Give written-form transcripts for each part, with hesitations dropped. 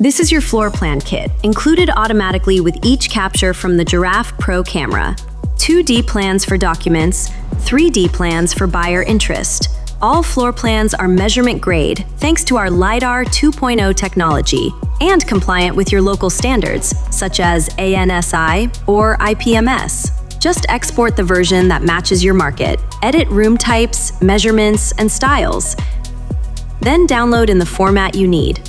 This is your floor plan kit, included automatically with each capture from the Giraffe Pro camera. 2D plans for documents, 3D plans for buyer interest. All floor plans are measurement grade thanks to our LiDAR 2.0 technology and compliant with your local standards, such as ANSI or IPMS. Just export the version that matches your market, edit room types, measurements, and styles, then download in the format you need.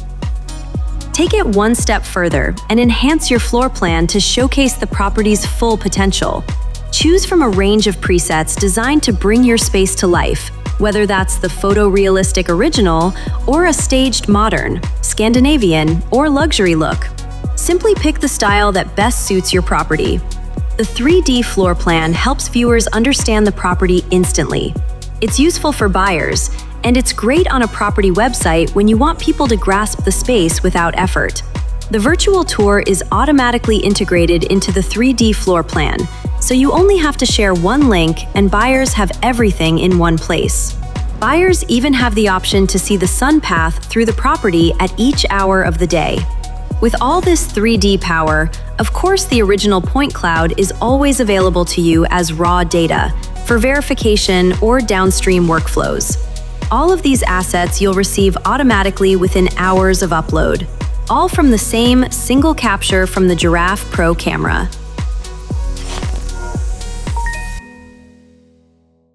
Take it one step further and enhance your floor plan to showcase the property's full potential. Choose from a range of presets designed to bring your space to life, whether that's the photorealistic original or a staged modern, Scandinavian, or luxury look. Simply pick the style that best suits your property. The 3D floor plan helps viewers understand the property instantly. It's useful for buyers, and it's great on a property website when you want people to grasp the space without effort. The virtual tour is automatically integrated into the 3D floor plan, so you only have to share one link and buyers have everything in one place. Buyers even have the option to see the sun path through the property at each hour of the day. With all this 3D power, of course the original point cloud is always available to you as raw data for verification or downstream workflows. All of these assets you'll receive automatically within hours of upload, all from the same single capture from the Giraffe Pro camera.